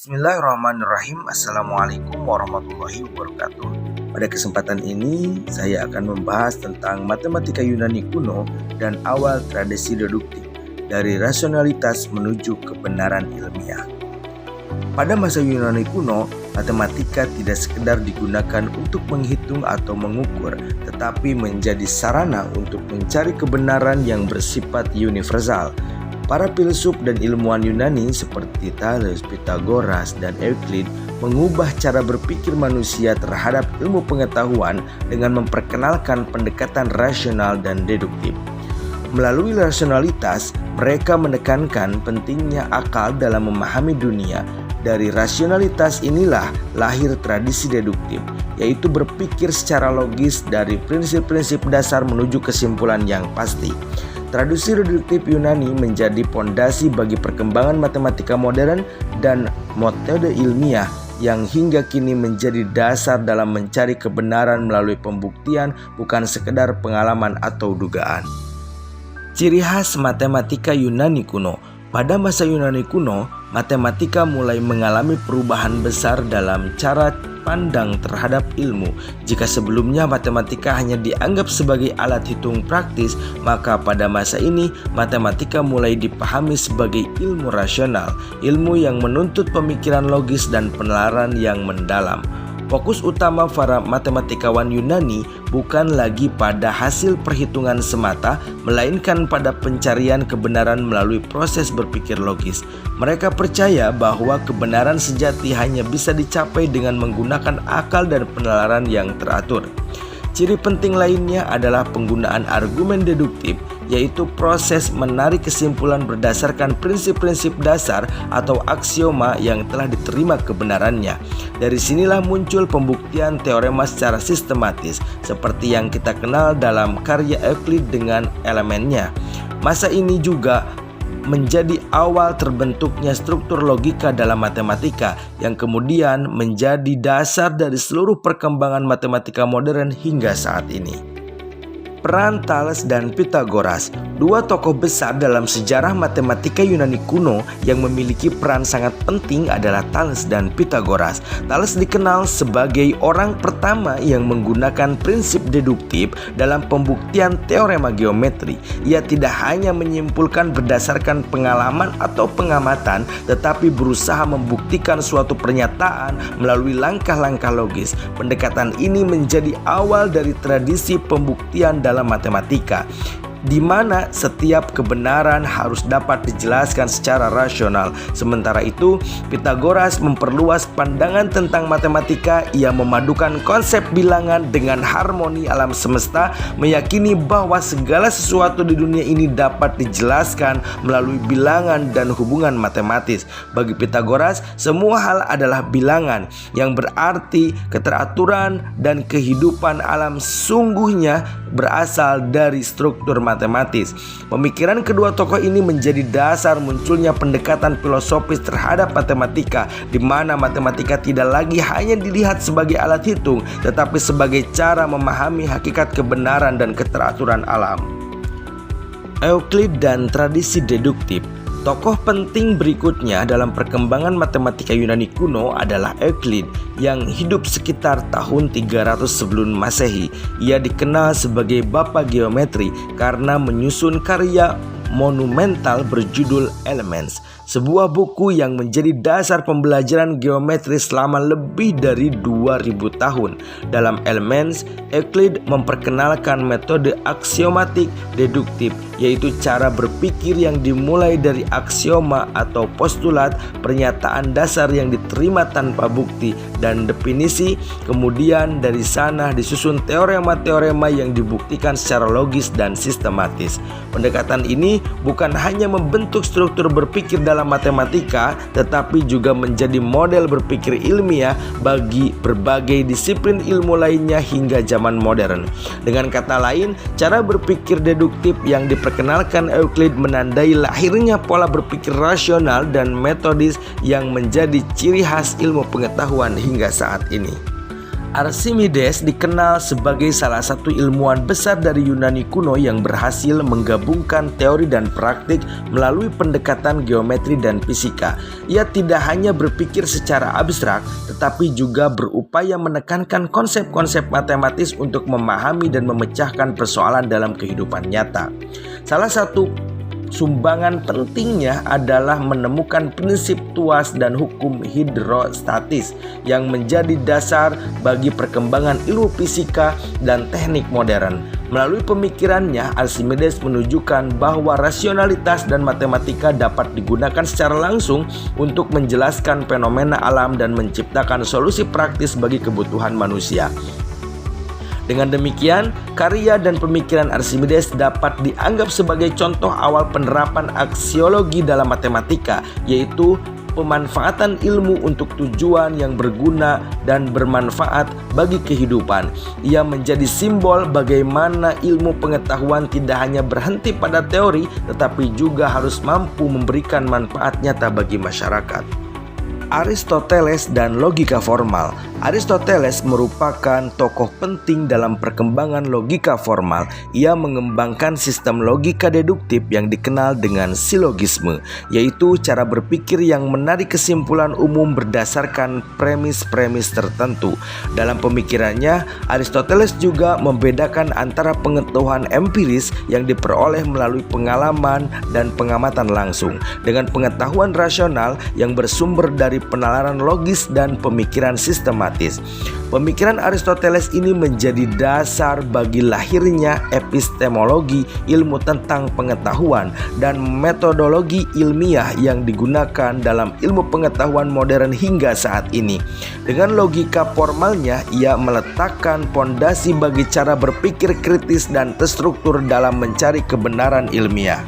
Bismillahirrahmanirrahim. Assalamualaikum warahmatullahi wabarakatuh. Pada kesempatan ini saya akan membahas tentang matematika Yunani kuno dan awal tradisi deduktif dari rasionalitas menuju kebenaran ilmiah. Pada masa Yunani kuno, matematika tidak sekedar digunakan untuk menghitung atau mengukur, tetapi menjadi sarana untuk mencari kebenaran yang bersifat universal. Para filsuf dan ilmuwan Yunani seperti Thales, Pythagoras, dan Euclid mengubah cara berpikir manusia terhadap ilmu pengetahuan dengan memperkenalkan pendekatan rasional dan deduktif. Melalui rasionalitas, mereka menekankan pentingnya akal dalam memahami dunia. Dari rasionalitas inilah lahir tradisi deduktif, yaitu berpikir secara logis dari prinsip-prinsip dasar menuju kesimpulan yang pasti. Tradisi deduktif Yunani menjadi pondasi bagi perkembangan matematika modern dan metode ilmiah yang hingga kini menjadi dasar dalam mencari kebenaran melalui pembuktian, bukan sekedar pengalaman atau dugaan. Ciri khas matematika Yunani kuno. Pada masa Yunani kuno, matematika mulai mengalami perubahan besar dalam cara pandang terhadap ilmu. Jika sebelumnya matematika hanya dianggap sebagai alat hitung praktis, maka pada masa ini matematika mulai dipahami sebagai ilmu rasional, ilmu yang menuntut pemikiran logis dan penalaran yang mendalam. Fokus utama para matematikawan Yunani bukan lagi pada hasil perhitungan semata, melainkan pada pencarian kebenaran melalui proses berpikir logis. Mereka percaya bahwa kebenaran sejati hanya bisa dicapai dengan menggunakan akal dan penalaran yang teratur. Ciri penting lainnya adalah penggunaan argumen deduktif, yaitu proses menarik kesimpulan berdasarkan prinsip-prinsip dasar atau aksioma yang telah diterima kebenarannya. Dari sinilah muncul pembuktian teorema secara sistematis, seperti yang kita kenal dalam karya Euclid dengan elemennya. Masa ini juga menjadi awal terbentuknya struktur logika dalam matematika yang kemudian menjadi dasar dari seluruh perkembangan matematika modern hingga saat ini. Peran Thales dan Pythagoras, dua tokoh besar dalam sejarah matematika Yunani kuno yang memiliki peran sangat penting adalah Thales dan Pythagoras. Thales dikenal sebagai orang pertama yang menggunakan prinsip deduktif dalam pembuktian teorema geometri. Ia tidak hanya menyimpulkan berdasarkan pengalaman atau pengamatan, tetapi berusaha membuktikan suatu pernyataan melalui langkah-langkah logis. Pendekatan ini menjadi awal dari tradisi pembuktian dalam matematika, di mana setiap kebenaran harus dapat dijelaskan secara rasional. Sementara itu, Pythagoras memperluas pandangan tentang matematika. Ia memadukan konsep bilangan dengan harmoni alam semesta, meyakini bahwa segala sesuatu di dunia ini dapat dijelaskan melalui bilangan dan hubungan matematis. Bagi Pythagoras, semua hal adalah bilangan, yang berarti keteraturan dan kehidupan alam sungguhnya berasal dari struktur matematis. Pemikiran kedua tokoh ini menjadi dasar munculnya pendekatan filosofis terhadap matematika, di mana matematika tidak lagi hanya dilihat sebagai alat hitung, tetapi sebagai cara memahami hakikat kebenaran dan keteraturan alam. Euclid dan tradisi deduktif. Tokoh penting berikutnya dalam perkembangan matematika Yunani kuno adalah Euclid yang hidup sekitar tahun 300 sebelum Masehi. Ia dikenal sebagai Bapak Geometri karena menyusun karya monumental berjudul Elements, sebuah buku yang menjadi dasar pembelajaran geometri selama lebih dari 2000 tahun. Dalam Elements, Euclid memperkenalkan metode aksiomatik deduktif, yaitu cara berpikir yang dimulai dari aksioma atau postulat, pernyataan dasar yang diterima tanpa bukti dan definisi. Kemudian dari sana disusun teorema-teorema yang dibuktikan secara logis dan sistematis. Pendekatan ini bukan hanya membentuk struktur berpikir dalam matematika, tetapi juga menjadi model berpikir ilmiah bagi berbagai disiplin ilmu lainnya hingga zaman modern. Dengan kata lain, cara berpikir deduktif yang diperkenalkan Euclid menandai lahirnya pola berpikir rasional dan metodis yang menjadi ciri khas ilmu pengetahuan hingga saat ini. Archimedes dikenal sebagai salah satu ilmuwan besar dari Yunani kuno yang berhasil menggabungkan teori dan praktik melalui pendekatan geometri dan fisika. Ia tidak hanya berpikir secara abstrak, tetapi juga berupaya menekankan konsep-konsep matematis untuk memahami dan memecahkan persoalan dalam kehidupan nyata. Salah satu sumbangan pentingnya adalah menemukan prinsip tuas dan hukum hidrostatis yang menjadi dasar bagi perkembangan ilmu fisika dan teknik modern. Melalui pemikirannya, Archimedes menunjukkan bahwa rasionalitas dan matematika dapat digunakan secara langsung untuk menjelaskan fenomena alam dan menciptakan solusi praktis bagi kebutuhan manusia. Dengan demikian, karya dan pemikiran Archimedes dapat dianggap sebagai contoh awal penerapan aksiologi dalam matematika, yaitu pemanfaatan ilmu untuk tujuan yang berguna dan bermanfaat bagi kehidupan. Ia menjadi simbol bagaimana ilmu pengetahuan tidak hanya berhenti pada teori, tetapi juga harus mampu memberikan manfaat nyata bagi masyarakat. Aristoteles dan logika formal. Aristoteles merupakan tokoh penting dalam perkembangan logika formal. Ia mengembangkan sistem logika deduktif yang dikenal dengan silogisme, yaitu cara berpikir yang menarik kesimpulan umum berdasarkan premis-premis tertentu. Dalam pemikirannya, Aristoteles juga membedakan antara pengetahuan empiris yang diperoleh melalui pengalaman dan pengamatan langsung dengan pengetahuan rasional yang bersumber dari penalaran logis dan pemikiran sistematis. Pemikiran Aristoteles ini menjadi dasar bagi lahirnya epistemologi, ilmu tentang pengetahuan, dan metodologi ilmiah yang digunakan dalam ilmu pengetahuan modern hingga saat ini. Dengan logika formalnya, ia meletakkan pondasi bagi cara berpikir kritis dan terstruktur dalam mencari kebenaran ilmiah.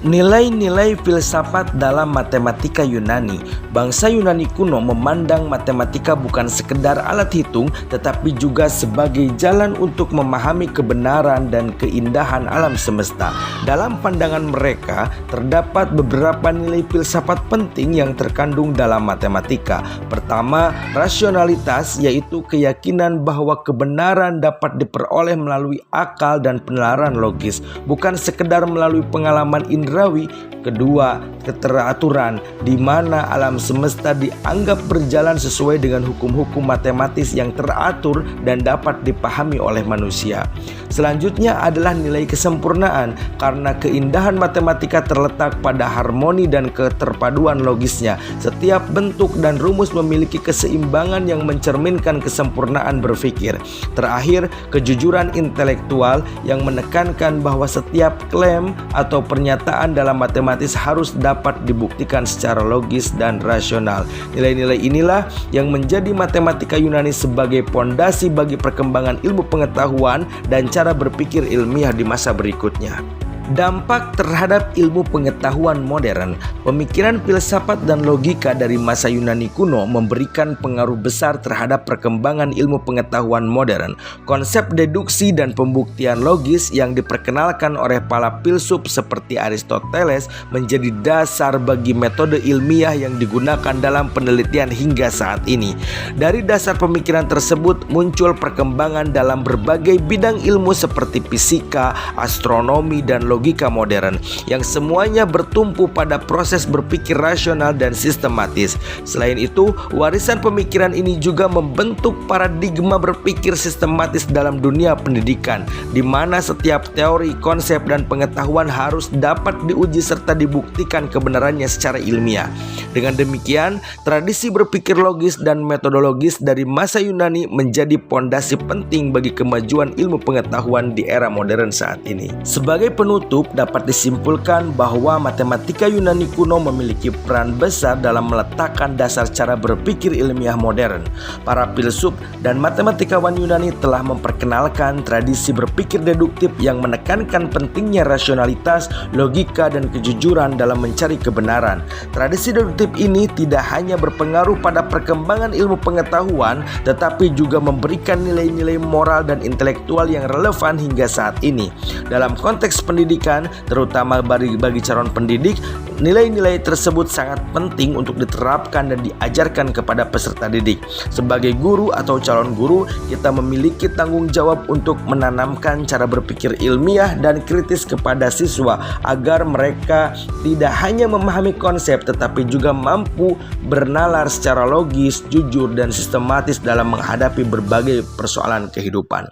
Nilai-nilai filsafat dalam matematika Yunani. Bangsa Yunani kuno memandang matematika bukan sekedar alat hitung, tetapi juga sebagai jalan untuk memahami kebenaran dan keindahan alam semesta. Dalam pandangan mereka, terdapat beberapa nilai filsafat penting yang terkandung dalam matematika. Pertama, rasionalitas, yaitu keyakinan bahwa kebenaran dapat diperoleh melalui akal dan penalaran logis, bukan sekedar melalui pengalaman indera. Kedua, keteraturan, di mana alam semesta dianggap berjalan sesuai dengan hukum-hukum matematis yang teratur dan dapat dipahami oleh manusia. Selanjutnya adalah nilai kesempurnaan, karena keindahan matematika terletak pada harmoni dan keterpaduan logisnya. Setiap bentuk dan rumus memiliki keseimbangan yang mencerminkan kesempurnaan berpikir. Terakhir, kejujuran intelektual yang menekankan bahwa setiap klaim atau pernyataan dalam matematis harus dapat dibuktikan secara logis dan rasional. Nilai-nilai inilah yang menjadi matematika Yunani sebagai pondasi bagi perkembangan ilmu pengetahuan dan cara berpikir ilmiah di masa berikutnya. Dampak terhadap ilmu pengetahuan modern. Pemikiran filsafat dan logika dari masa Yunani kuno memberikan pengaruh besar terhadap perkembangan ilmu pengetahuan modern. Konsep deduksi dan pembuktian logis yang diperkenalkan oleh para filsuf seperti Aristoteles menjadi dasar bagi metode ilmiah yang digunakan dalam penelitian hingga saat ini. Dari dasar pemikiran tersebut muncul perkembangan dalam berbagai bidang ilmu seperti fisika, astronomi, dan logika modern yang semuanya bertumpu pada proses berpikir rasional dan sistematis. Selain itu, warisan pemikiran ini juga membentuk paradigma berpikir sistematis dalam dunia pendidikan, di mana setiap teori, konsep, dan pengetahuan harus dapat diuji serta dibuktikan kebenarannya secara ilmiah. Dengan demikian, tradisi berpikir logis dan metodologis dari masa Yunani menjadi pondasi penting bagi kemajuan ilmu pengetahuan di era modern saat ini. Sebagai penutup, dapat disimpulkan bahwa matematika Yunani kuno memiliki peran besar dalam meletakkan dasar cara berpikir ilmiah modern. Para filsuf dan matematikawan Yunani telah memperkenalkan tradisi berpikir deduktif yang menekankan pentingnya rasionalitas, logika, dan kejujuran dalam mencari kebenaran. Tradisi deduktif ini tidak hanya berpengaruh pada perkembangan ilmu pengetahuan, tetapi juga memberikan nilai-nilai moral dan intelektual yang relevan hingga saat ini. Dalam konteks pendidikan pendidikan, terutama bagi calon pendidik, nilai-nilai tersebut sangat penting untuk diterapkan dan diajarkan kepada peserta didik. Sebagai guru atau calon guru, kita memiliki tanggung jawab untuk menanamkan cara berpikir ilmiah dan kritis kepada siswa agar mereka tidak hanya memahami konsep tetapi juga mampu bernalar secara logis, jujur, dan sistematis dalam menghadapi berbagai persoalan kehidupan.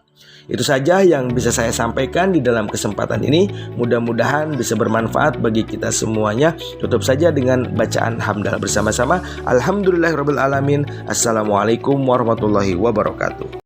Itu saja yang bisa saya sampaikan di dalam kesempatan ini. Mudah-mudahan bisa bermanfaat bagi kita semuanya. Tutup saja dengan bacaan hamdalah bersama-sama. Alhamdulillahirabbil alamin. Assalamualaikum warahmatullahi wabarakatuh.